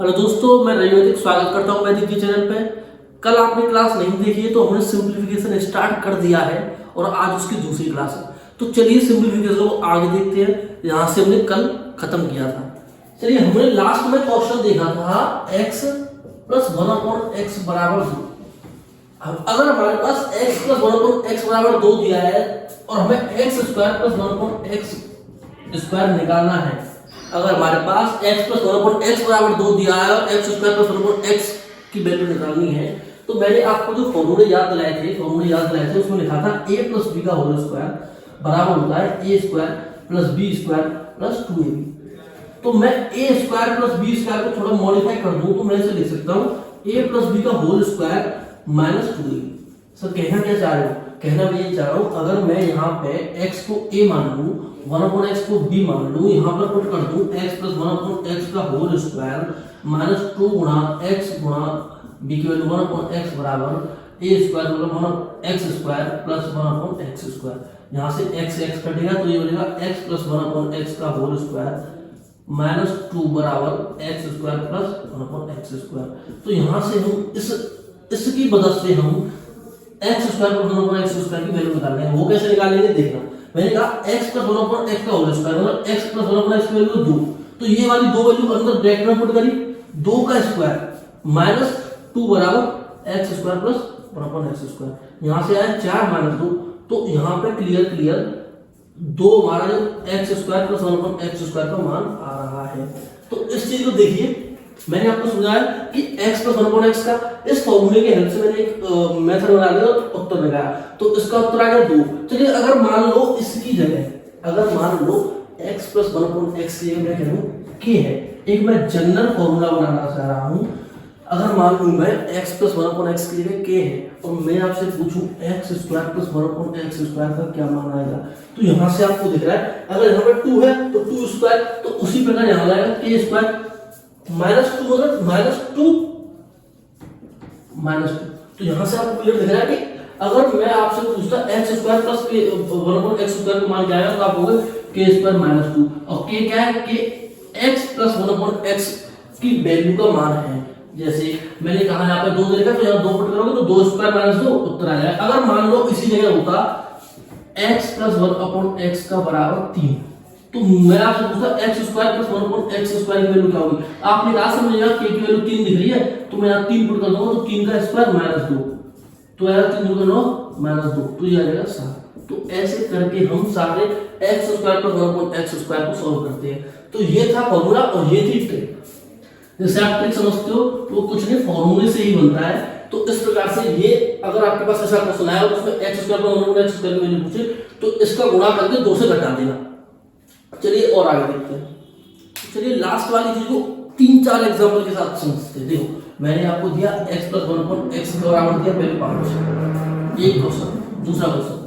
Hello दोस्तों, मैं रविवैदिक स्वागत करता हूं वैदिक जी चैनल पे। कल आपने क्लास नहीं देखी है तो हमने सिंप्लीफिकेशन स्टार्ट कर दिया है और आज उसकी दूसरी क्लास है। तो चलिए सिंप्लीफिकेशन को आगे देखते हैं, यहाँ से हमने कल खत्म किया था। चलिए, हमने लास्ट में क्वेश्चन देखा था x प्लस 1/x बराबर 2। अब अगर हमारे पास x प्लस 1/x बराबर 2 दिया है और हमें x square plus 1/x square निकालना है, अगर हमारे पास x प्लस 1/x बराबर 2 दिया है और x स्क्वायर प्लस 1/x की वैल्यू निकालनी है, तो मैंने आपको जो फॉर्मूले याद दिलाए थे उसमें लिखा था a प्लस b का होल स्क्वायर बराबर होता है a square plus b square plus 2ab। तो मैं a square plus b square को थोड़ा मॉडिफाई कर दूं तो मैं इसे लिख सकता हूं a प्लस b का whole square minus 2ab। Sir कहना क्या चाह रहे हो? कहना मैं ये चाह रहा हूं, अगर मैं यहाँ पे x को a मान लूं, 1/x को b मान लूं, यहाँ पर पुट कर दूं x प्लस 1/x का होल स्क्वायर माइनस 2 गुणा x गुणा b की वैल्यू 1/x बराबर a स्क्वायर मतलब 1x square plus 1/x square. यहाँ से x कटेगा तो ये बनेगा x प्लस 1/x का होल स्क्वायर माइनस 2 बराबर x square plus 1/x square. तो यहाँ से हम इसकी मदद से हम x square plus 1/x square की वैल्यू निकाल लेंगे। वो कैसे निकालेंगे देखना। मैंने कहा x प्लस 1/x का होल स्क्वायर मतलब x प्लस 1/x की वैल्यू 2, तो ये वाली दो वैल्यू अंदर ब्रैकेट में पुट करी, 2 का स्क्वायर माइनस 2 बराबर x square plus 1/x square. यहाँ से आया 4 माइनस 2, तो यहाँ पे क्लियर 2 हमारा जो x square plus 1/x square का मान आ रहा है। तो इस चीज को देखिए, मैंने आपको समझाया कि x प्लस 1/x का इस फॉर्मूले की हेल्प से मैंने एक मेथड बना लिया और उत्तर निकाला। तो इसका उत्तर आ गया 2। चलिए, अगर मान लो इसकी जगह x प्लस 1/x की जगह मैं कह दूं k है, एक मैं जनरल फॉर्मूला बनाना चाह रहा हूं। अगर मान लूं मैं x प्लस 1/x की जगह k है और मैं आपसे पूछूं x square plus 1/x square का क्या मान आएगा, तो यहां से आपको दिख रहा है अगर यहां पर 2 है तो 2 स्क्वायर, तो उसी प्रकार यहां आएगा k स्क्वायर माइनस 2 मतलब माइनस 2। तो यहां से आपको क्लियर दिख रहा है कि अगर मैं आपसे पूछता x square plus 1/x square का मान क्या आएगा, तो आप होगा k स्क्वायर माइनस 2 और k क्या है कि x प्लस 1/x की वैल्यू का मान है। जैसे मैंने कहा यहाँ पे 2 दे रखा, तो यहाँ 2 पुट करोगे तो 2 स्क्वायर माइनस 2 उत्तर आ जाएगा। अगर मान लो इसी जगह होता x प्लस 1/x का बराबर 3, तो मैं आपसे पूछता x square plus 1/x square की वैल्यू क्या होगी। आपने कहा समझिएगा k की वैल्यू 3 दिख रही है, तो मैं यहाँ 3 पुट कर दूंगा तो 3 का स्क्वायर माइनस 2, तो यार 3 2 9 माइनस 2, तो ये आ जाएगा 7। तो ऐसे करके हम सारे x square plus 1/x square को सॉल्व करते हैं। तो ये था फॉर्मूला और ये थी ट्रिक। जैसे आप ट्रिक समझते हो तो वो कुछ नहीं, फॉर्मूले से ही बनता है। तो इस प्रकार से ये अगर आपके पास ऐसा क्वेश्चन आया और उसमें x square plus 1/x square की वैल्यू पूछे तो इसका गुणा करके 2 से घटा देना। चलिए और आगे देखते हैं। चलिए लास्ट वाली चीज को 3-4 एग्जांपल के साथ समझते हैं। देखो, मैंने आपको दिया x प्लस 1/x का बराबर दिया पहले 5, एक क्वेश्चन। दूसरा क्वेश्चन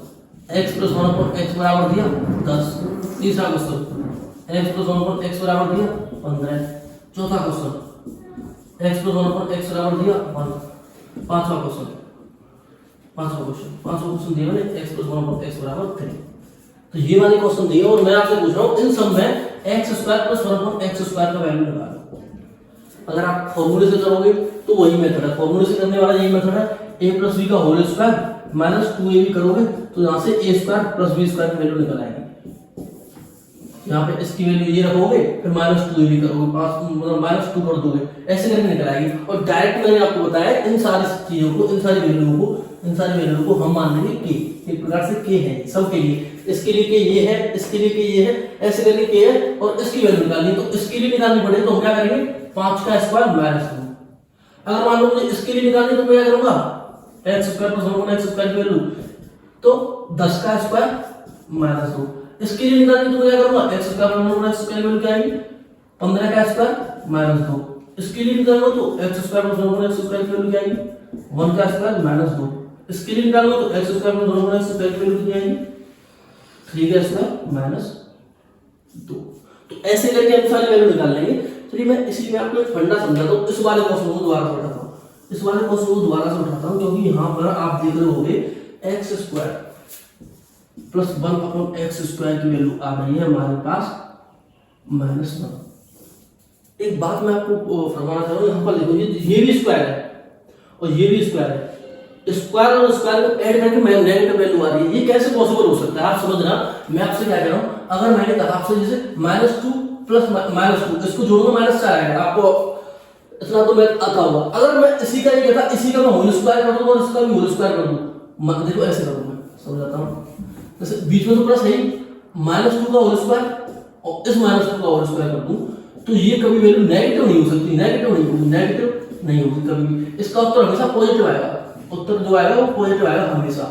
x प्लस 1/x बराबर दिया 10। तीसरा क्वेश्चन x प्लस 1/x बराबर दिया 15। चौथा क्वेश्चन x प्लस 1/x बराबर दिया 1। पांचवा क्वेश्चन दिया मैंने x प्लस 1/x बराबर 3। तो ये वाले क्वेश्चन दिए और मैं आपसे पूछ रहा हूं इन सब में x square plus 1/x square का वैल्यू निकालो। अगर आप फॉर्मूले से करोगे तो वही मेथड है, फॉर्मूले से करने वाला यही मेथड है। a प्लस b का होल स्क्वायर माइनस 2ab करोगे तो यहां से a square plus b square की वैल्यू निकल आएगी। यहाँ पे इसकी वैल्यू ये रखोगे, फिर माइनस 2ab करोगे, मतलब माइनस 2 कर दोगे, ऐसे करके निकल आएगी। और डायरेक्ट मैंने आपको बताया इन सारी चीजों को, इन सारी वैल्यू को हम मान लेंगे k। एक प्रकार से k है सबके लिए, इसके लिए k ये है, इसके लिए k ये है, ऐसे करके k है और इसकी वैल्यू निकालनी है। तो इसके लिए निकालनी पड़े तो हम क्या करेंगे, 5 का स्क्वायर माइनस 2। अगर मान लो मुझे इसके लिए निकालनी तो मैं क्या करूंगा, x square plus 1/x square की वैल्यू तो 10 का स्क्वायर माइनस 2। इसके लिए निकालनी तो मैं क्या करूंगा, x square plus 1/x square की वैल्यू क्या आएगी, 15 का स्क्वायर माइनस 2। इसके लिए निकालना तो x square plus 1/x square की वैल्यू क्या आएगी, 1 का स्क्वायर माइनस 2। इसके लिए निकालना तो x square plus 1/x square की वैल्यू क्या आएगी, 3 का स्क्वायर माइनस 2। तो ऐसे करके हम सारी वैल्यू निकाल लेंगे। चलिए मैं इसी में आपको एक फंडा समझाता हूं। इस वाले क्वेश्चन को दोबारा से उठाता हूं क्योंकि यहां पर आप देख रहे होंगे x square plus 1/x square की वैल्यू आ रही है हमारे पास -1। एक बात मैं आपको फरमाना चाह रहा हूँ, यहाँ पर देखो ये भी स्क्वायर है और ये भी स्क्वायर है, स्क्वायर और स्क्वायर को ऐड करके मैं नेगेटिव वैल्यू आ रही है, ये कैसे पॉसिबल हो सकता है? आप समझना, मैं आपसे क्या कह रहा हूँ, अगर मैंने कहा आपसे जैसे -2 प्लस -2 इसको जोड़ो -4 आएगा, आपको इतना तो मैं आता होगा। अगर मैं इसी का ये कहता, इसी का मैं होल स्क्वायर कर दूं और इसका भी होल स्क्वायर कर दूं, देखो ऐसे करूँ मैं, समझाता हूँ, जैसे बीच में तो प्लस है ही, -2 का होल स्क्वायर और इस -2 का होल स्क्वायर कर दूं, तो ये कभी वैल्यू नेगेटिव नहीं हो सकती, नेगेटिव नहीं होगी कभी भी। इसका उत्तर हमेशा पॉजिटिव आएगा, उत्तर जो आएगा वो पॉजिटिव आएगा हमेशा।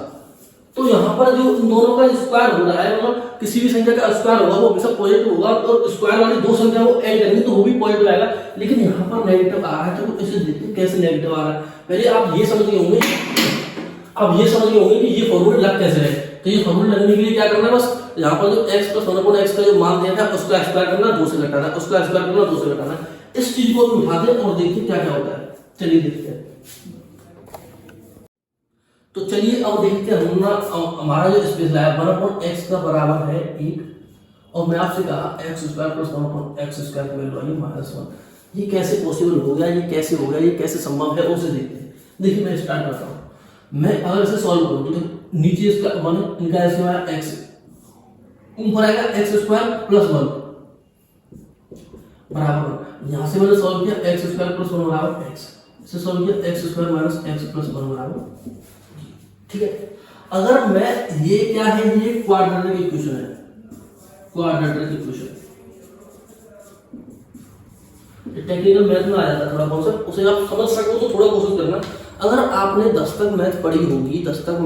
तो यहाँ पर जो इन दोनों का स्क्वायर हो रहा है, मतलब किसी भी संख्या का स्क्वायर होगा वो हमेशा पॉजिटिव होगा, और स्क्वायर वाली दो संख्या को ऐड करेंगे तो वो भी पॉजिटिव आएगा। लेकिन यहाँ पर नेगेटिव आ रहा है, तो इसे देखते हैं कैसे नेगेटिव आ रहा है। पहले आप ये समझ गए होंगे, कि ये फॉर्मूले लग कैसे रहे। तो ये फॉर्मूले लगने के लिए क्या करना है, बस यहाँ पर जो x + 1/x का जो मान दिया था उसका स्क्वायर करना, 2 से घटाना, उसका स्क्वायर करना, 2 से घटाना। इस चीज को हम उठाते हैं और देखते हैं क्या क्या होता है। चलिए देखते हैं। तो चलिए अब देखते हैं हमारा जो स्पेस है 1/x का बराबर है 1, और मैं आपसे कहा x² + 1/x² की वैल्यू आई -1। ये कैसे पॉसिबल हो गया, ये कैसे हो गया, ये कैसे संभव है, उसे देखते हैं। देखिए मैं स्टार्ट करता हूँ। मैं अगर इसे सॉल्व करूँ तो नीचे इसका इनका ऐसे आया x, ऊपर आएगा x² + 1 बराबर, यहाँ से मैंने सॉल्व किया x² + 1 बराबर x, इसे सॉल्व किया x² - x + 1 बराबर, ठीक है। अगर मैं ये क्या है, ये क्वाड्रेटिक इक्वेशन है, क्वाड्रेटिक इक्वेशन टेक्निकल मैथ में आ जाता है थोड़ा कॉन्सेप्ट, उसे आप समझ सको तो थोड़ा कोशिश करना। अगर आपने 10 तक मैथ पढ़ी होगी, 10 तक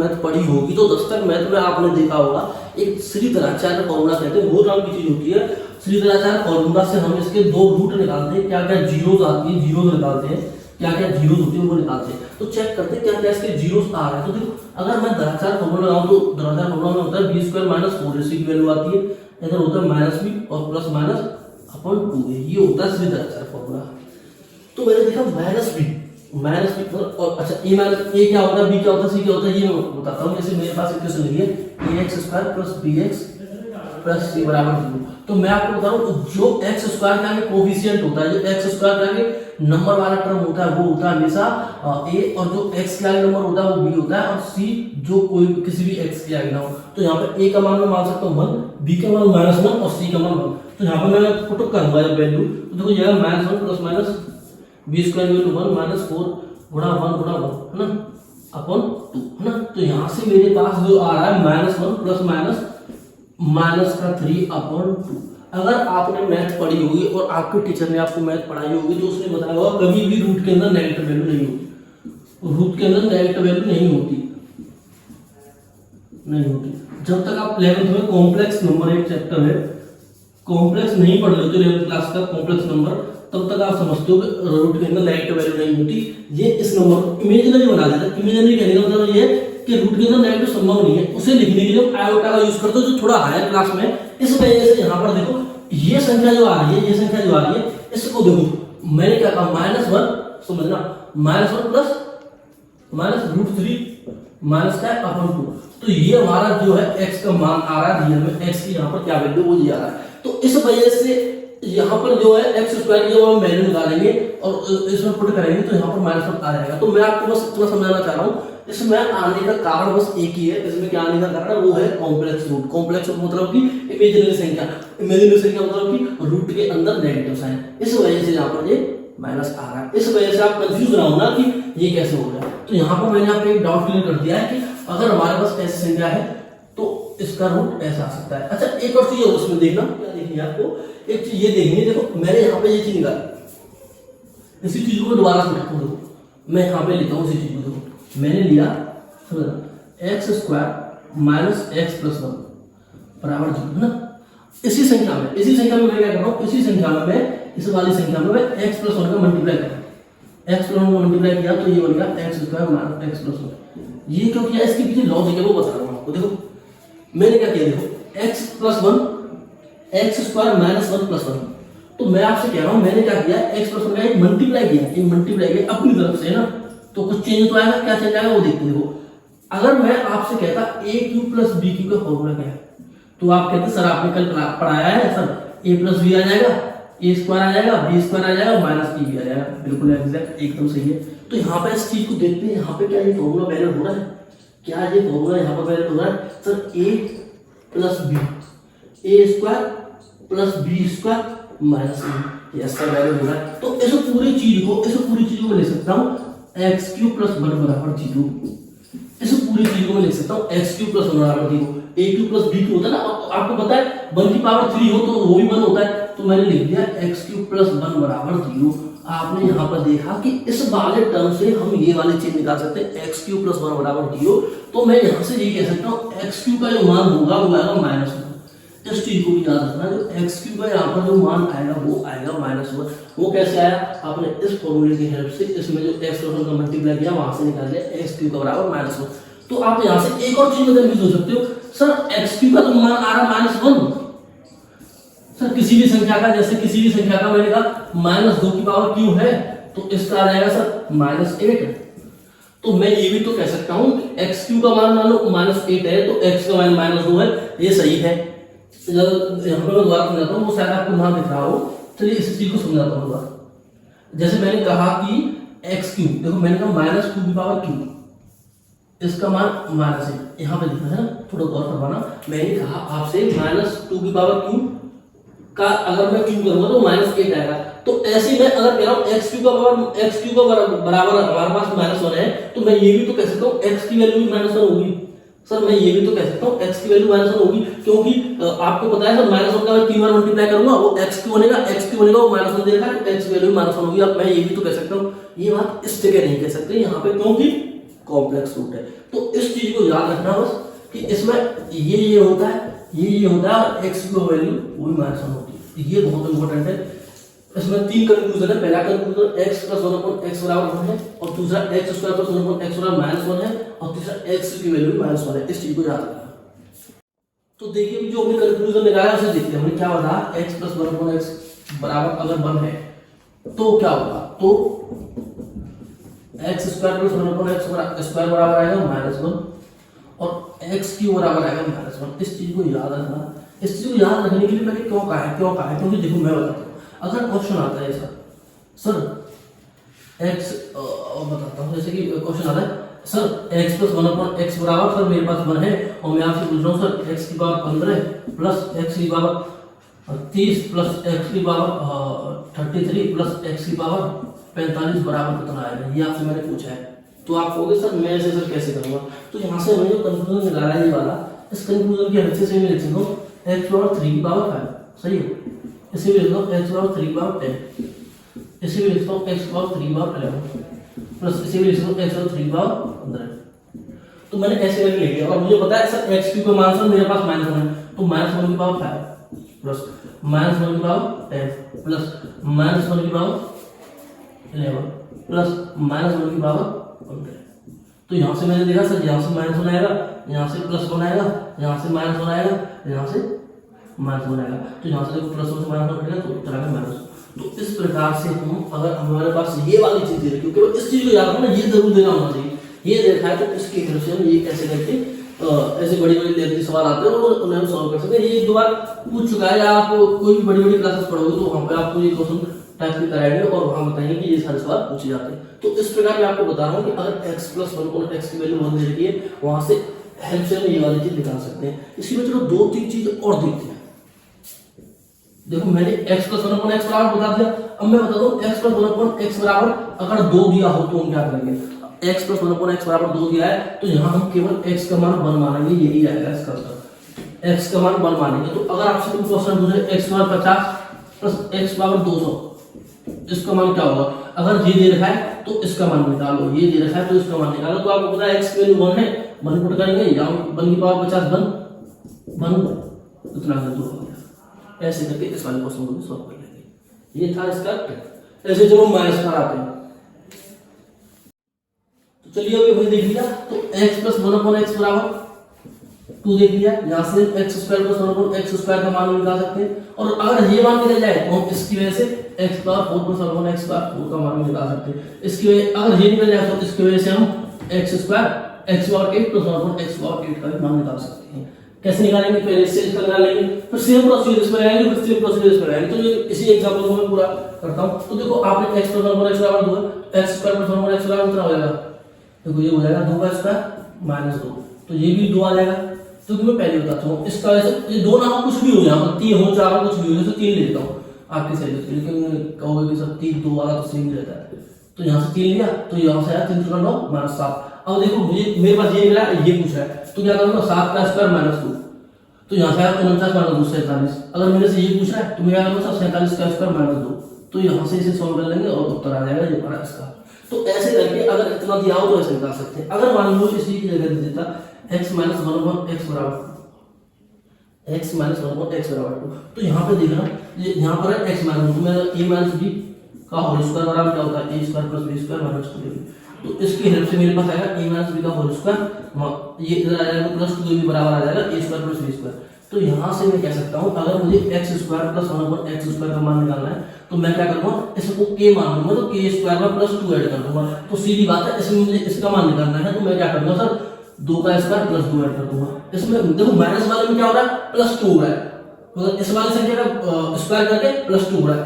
मैथ में आपने देखा होगा एक श्रीधराचार्य फॉर्मूला कहते हैं, वो नाम की चीज होती है। श्रीधराचार्य फॉर्मूला से हम इसके 2 रूट निकालते हैं, क्या क्या जीरोस आती है, जीरोस निकालते हैं, क्या क्या जीरोस होती है वो निकालते हैं। तो चेक करते हैं क्या क्या इसके जीरोस आ रहे हैं। तो देखो अगर मैं धराचार्य फॉर्मूला लगाऊं तो धराचार्य फॉर्मूला में होता है b² - 4ac की वैल्यू आती है, इधर होता है -b और +-2a, ये होता है श्रीधराचार्य फॉर्मूला। तो मैंने देखा -b और अच्छा a क्या होता है, b क्या होता है, c क्या होता है, ये मैं बताता हूँ। जैसे मेरे पास इक्वेशन लिखी है ax² + bx + c बराबर 0। तो मैं आपको बता रहा हूँ जो x² का आगे कोफिशिएंट होता है, जो x² का आगे नंबर वाला टर्म होता है वो होता है हमेशा a, और जो x का आगे नंबर होता है वो b होता है, और c जो कोई किसी भी x के आगे ना हो। तो यहाँ पे a का मान मैं मान सकता हूँ 1, b का मान -1 और c का मान 1। तो यहाँ पे मैं पुट करूंगा जब वैल्यू, तो देखो ये -1 + b² 1 - 4 गुणा 1 गुणा 1 है ना अपॉन 2 है ना। तो यहाँ से मेरे पास जो आ रहा है -1 ± -3/2। अगर आपने मैथ पढ़ी होगी और आपके टीचर ने आपको मैथ पढ़ाई होगी तो उसने बताया होगा कभी भी रूट के अंदर नेगेटिव वैल्यू नहीं होती, रूट के अंदर नेगेटिव वैल्यू नहीं होती। जब तक आप 11th में कॉम्प्लेक्स नंबर एक चैप्टर है, कॉम्प्लेक्स नहीं पढ़ लेते 11th क्लास का कॉम्प्लेक्स नंबर, तब तक आप समझते हो कि रूट के अंदर नेगेटिव वैल्यू नहीं होती। ये इस नंबर को इमेजिनरी बना देता है। इमेजिनरी कहने का मतलब ये है कि रूट के अंदर नेगेटिव संभव नहीं है। उसे लिखने के लिए आयोटा का यूज करते हो जो थोड़ा हायर क्लास में। इस वजह से यहाँ पर देखो ये संख्या जो आ रही है, ये संख्या जो आ रही है, इसको देखो मैंने क्या कहा -1, समझना -1 प्लस -√3 का अपॉन 2। तो ये हमारा जो है x का मान आ रहा है, रियल में x की यहाँ पर क्या वैल्यू वो ये आ रहा है। तो इस वजह से यहाँ पर जो है x² की जब हम वैल्यू निकालेंगे और इसमें पुट करेंगे तो यहाँ पर -1 आ जाएगा। तो मैं आपको बस इतना समझाना चाह रहा हूँ, इसमें आने का कारण बस एक ही है। इसमें क्या आने का कारण है वो है कॉम्प्लेक्स रूट। कॉम्प्लेक्स रूट मतलब कि इमेजिनरी संख्या, इमेजिनरी संख्या मतलब कि रूट के अंदर नेगेटिव साइन। इस वजह से यहाँ पर ये माइनस आ रहा है। इस वजह से आप कंफ्यूज ना होना कि ये कैसे हो गया। तो यहाँ पर मैंने आपको एक डाउट क्लियर कर दिया है कि अगर हमारे पास ऐसी संख्या है तो इसका रूट ऐसा आ सकता है। अच्छा एक और चीज है उसमें देखना, क्या देखनी है आपको, एक चीज ये देखनी है। देखो मैंने यहाँ पे ये चीज निकाली, इसी चीज को दोबारा समझता हूँ। देखो मैं यहाँ पे लिखता हूँ इसी चीज को। देखो मैंने लिया x² - x + 1 बराबर 0 है ना। इसी संख्या में मैं क्या कर रहा हूँ, इसी संख्या में मैं इस वाली संख्या में मैं x + 1 का मल्टीप्लाई कर रहा हूँ। x + 1 को मल्टीप्लाई किया तो ये बन गया x² - x + 1। ये क्यों किया, इसके पीछे लॉजिक है वो बता रहा हूँ आपको। देखो मैंने क्या किया, देखो x + 1 x² - 1 + 1। तो मैं आपसे कह रहा हूँ मैंने क्या किया, x + 1 का एक मल्टीप्लाई किया अपनी तरफ से ना। तो कुछ चेंज तो आएगा, क्या चेंज आएगा वो देखते हैं। देखो अगर मैं आपसे कहता a³ + b³ का फॉर्मूला क्या है, तो आप कहते सर आपने कल पढ़ाया है सर a + b आ जाएगा, ए स्क्वायर आ जाएगा, बी स्क्वायर आ जाएगा, माइनस ई भी आ जाएगा। बिल्कुल एग्जैक्ट एकदम सही है। तो यहाँ पे इस चीज को देखते हैं, यहाँ पे क्या ये फॉर्मूला वैलिड हो रहा है? क्या ये फॉर्मूला यहाँ पर वैलिड हो रहा है? Sir A plus B, A square plus B square minus E, इसका वैल्यू हो रहा है। तो इस पूरी चीज को मैं लिख सकता हूँ एक्स क्यूब प्लस वन बराबर जीरो। इस पूरी चीज को मैं लिख सकता हूँ एक्स क्यूब प्लस वन बराबर जीरो। ए क्यूब प्लस बी क्यूब होता है ना, आपको पता है वन की पावर थ्री हो तो वो भी वन होता है, तो मैंने लिख दिया एक्स क्यूब प्लस वन बराबर जीरो। आपने यहाँ पर देखा कि इस वाले टर्म से हम ये वाली चीज निकाल सकते हैं एक्स क्यूब प्लस वन बराबर जीरो। तो मैं यहाँ से ये कह सकता हूँ एक्स क्यूब का जो मान होगा वो आएगा माइनस वन। इस चीज को भी याद रखना, जो एक्स क्यूब का यहाँ पर जो मान आएगा वो आएगा माइनस वन। वो कैसे आया? आपने इस फॉर्मूले की हेल्प से इसमें जो एक्स प्लस वन का मल्टीप्लाई किया वहां से निकाल लिया एक्स क्यूब का बराबर माइनस वन। तो आप यहाँ से एक और चीज कंफ्यूज हो सकते हो, सर एक्स क्यूब का तो मान आ रहा माइनस वन। सर किसी भी संख्या का, जैसे किसी भी संख्या का मैंने कहा माइनस दो की पावर क्यू है, तो इसका आ जाएगा सर माइनस एट। तो मैं ये भी तो कह सकता हूँ एक्स क्यू का मान मान लो माइनस एट है, तो एक्स का मान माइनस दो है, ये सही है। यहाँ पर मैं दोबारा समझाता हूँ, वो शायद आपको ना दिख रहा हो। चलिए इस चीज को समझाता हूँ दोबारा। जैसे मैंने कहा कि एक्स क्यूब, देखो मैंने कहा माइनस टू की पावर क्यू, इसका मान माइनस है, यहाँ पे दिखना है ना, थोड़ा गौर करवाना। मैंने कहा आपसे माइनस टू की पावर क्यू का अगर मैं क्यू करूंगा तो माइनस एट आएगा। तो ऐसे मैं अगर कह रहा हूँ एक्स क्यू का बराबर हमारे पास माइनस वन है, तो मैं ये भी तो कह सकता हूँ एक्स की वैल्यू भी माइनस वन होगी। सर मैं ये भी तो कह सकता हूँ एक्स की वैल्यू माइनस वन होगी, क्योंकि आपको पता है सर माइनस वन का मैं तीन बार मल्टीप्लाई करूंगा वो एक्स क्यू बनेगा, वो माइनस वन देगा, तो एक्स की वैल्यू माइनस वन होगी। अब मैं ये भी तो कह सकता हूँ, ये बात इस जगह नहीं कह सकते यहाँ पे, क्योंकि कॉम्प्लेक्स रूट है। तो इस चीज को याद रखना बस कि इसमें ये होता है, ये होता है, और एक्स की वैल्यू वो भी माइनस वन होती है। ये बहुत इंपॉर्टेंट है। इसमें तीन कंक्लूजन है। पहला conclusion x plus one upon x बराबर वन है, और दूसरा x square plus one upon x बराबर माइनस वन है, और तीसरा एक्स की वैल्यू माइनस वन है। इस चीज को याद रखना। तो देखिए जो हमने कंक्लूजन निकाला उसे देखते हैं। हमने क्या बताया, x plus one upon x बराबर अगर वन है तो क्या होगा, तो x square plus one upon x square बराबर आएगा माइनस वन, और एक्स क्यू बराबर आएगा माइनस वन। इस चीज को याद रखना। इस चीज को याद रखने के लिए मैंने क्यों कहा है, क्योंकि देखो मैं बताता हूँ, अगर क्वेश्चन आता है सर एक्स बताता हूँ, जैसे कि क्वेश्चन आता है sir x plus one upon x बराबर, सर मेरे पास वन है और मैं आपसे पूछ रहा हूँ सर एक्स की पावर 15 प्लस एक्स की पावर 30 प्लस एक्स की पावर 33 प्लस एक्स की पावर 45 बराबर कितना आएगा, ये आपसे मैंने पूछा है। तो आप कहोगे सर मैं ऐसे सर कैसे करूँगा। तो यहाँ से मैंने जो कंक्लूजन निकाला है ये वाला, इस कंक्लूजन के अच्छे से मैं लिख सकता हूँ एक्स पावर 3 की पावर 5, सही है। इसे भी लिखता हूँ एक्स पावर 3 पावर 10, इसे भी लिखता हूँ एक्स पावर 3 पावर 11, प्लस इसे भी लिखता हूँ एक्स पावर 3 पावर 15। तो मैंने ऐसे करके लिख दिया। और मुझे पता है सर एक्स क्यू का मान सर मेरे पास माइनस वन है, तो माइनस वन की पावर 5 प्लस माइनस वन की पावर 10 प्लस माइनस वन की पावर 11 प्लस माइनस वन की पावर 15। तो यहाँ से मैंने देखा सर यहाँ से माइनस वन आएगा, यहाँ से प्लस वन आएगा, यहाँ से माइनस वन आएगा, यहाँ से माइनस वन आएगा। तो यहाँ से देखो प्लस वन से माइनस वन कटेगा तो उत्तर आएगा माइनस। तो इस प्रकार से हम अगर हमारे पास ये वाली चीज दे रखी, क्योंकि इस चीज को याद रखना, ये जरूर देना होना चाहिए। ये देखा है तो इसकी हेल्प से हम ये कैसे करके ऐसे बड़ी बड़ी लेवल के सवाल आते हैं और उन्हें हम सॉल्व कर सकते हैं। ये एक दो बार पूछ चुका है, आप कोई भी बड़ी बड़ी क्लासेस पढ़ोगे तो वहाँ पे आपको ये क्वेश्चन टाइप भी कराएंगे और वहाँ बताएंगे कि ये सारे सवाल पूछे जाते हैं। तो इस प्रकार मैं आपको बता रहा हूँ कि अगर x प्लस वन को एक्स की वैल्यू वन दे रखी है, वहाँ से हेल्प से हम ये वाली चीज निकाल सकते हैं। इसी में चलो दो तीन चीज और देखते हैं। देखो मैंने x plus one upon x बराबर बता दिया। अब मैं बता दूं x plus one upon x बराबर अगर दो दिया हो तो हम क्या करेंगे। x plus one upon x बराबर दो दिया है तो यहाँ हम केवल x का मान वन मानेंगे, यही आएगा इसका उत्तर। x का मान वन मानेंगे। तो अगर आपसे कोई क्वेश्चन पूछे x power 50 plus x power 200, इसका मान क्या होगा। अगर ये दे रखा है तो इसका मान निकालो, ये दे रखा है तो इसका मान निकालो। तो आपको पता है x की वैल्यू वन है, वन पुट करेंगे, यहाँ वन की पावर 50 वन इतना दूर हो गया। ऐसे करके इस वाले क्वेश्चन को भी सॉल्व कर लेंगे। ये था इसका ट्रिक। ऐसे जब हम माइनस पर आते हैं तो चलिए अभी हमने देख लिया। तो x plus one upon x बराबर 2 देख लिया। यहाँ से x square plus one upon x square का मान निकाल सकते हैं। और अगर ये मान निकल जाए तो हम इसकी वजह से x power 4 plus one upon x power 4 का मान निकाल सकते हैं। इसकी वजह अगर ये निकल जाए तो इसकी वजह से हम x square x power 8 plus one upon x power 8 का भी मान निकाल सकते हैं। कैसे निकालेंगे, पहले इससे इसका निकाल लेंगे, फिर सेम प्रोसीजर इसमें लगाएंगे, फिर सेम प्रोसीजर इसमें लगाएंगे। तो ये इसी एग्जांपल को मैं पूरा करता हूं। तो देखो आपने x + 1 x बराबर 2 है, x स्क्वायर + 1 x बराबर कितना हो जाएगा, देखो ये हो जाएगा 2 का स्क्वायर - 2, तो ये भी 2 आ जाएगा। तो मैं पहले बताता हूं इसका, वैसे ये दो ना कुछ भी हो, यहां पर 3 हो 4 हो कुछ भी हो, तो 3 ले लेता हूं आपके सही, लेकिन कहोगे कि सब 3 2 वाला तो सेम रहता है। तो यहाँ से 3 लिया, तो यहाँ से आया 3 × 9 - 7। अब देखो मुझे मेरे पास ये मिला, ये पूछा है, तो क्या करूंगा 7 का स्क्वायर - 2, तो यहाँ से आया 49 - 2 47। अगर मेरे से ये पूछ रहा है तो मैं क्या करूँगा 47 का स्क्वायर - 2, तो यहाँ से इसे सॉल्व कर लेंगे और उत्तर आ जाएगा ये हमारा इसका। तो ऐसे करके अगर इतना दिया हो तो ऐसे निकाल सकते हैं। अगर मान लो इसी की जगह दे देता x - 1 x बराबर x - 1 x बराबर 2, तो यहाँ पे देखना ये यहाँ पर है x - 1, तो मेरा a - b का होल स्क्वायर बराबर क्या होता है a² + b² - 2ab। तो इसकी हेल्प से मेरे पास आएगा a - b का होल स्क्वायर, ये इधर आ जाएगा +2ab बराबर आ जाएगा a² + b²। तो यहाँ से मैं कह सकता हूँ अगर मुझे x² + 1 x² का मान निकालना है तो मैं क्या करूँगा, इसको k मान लूंगा, तो k² में +2 ऐड कर दूंगा। तो सीधी बात है, इसमें मुझे इसका मान निकालना है तो मैं क्या करूँगा सर 2 का स्क्वायर + 2 ऐड कर दूंगा। इसमें देखो माइनस वाले में क्या हो रहा है +2 हो रहा है, मतलब इस वाली संख्या का स्क्वायर करके +2 हो रहा है,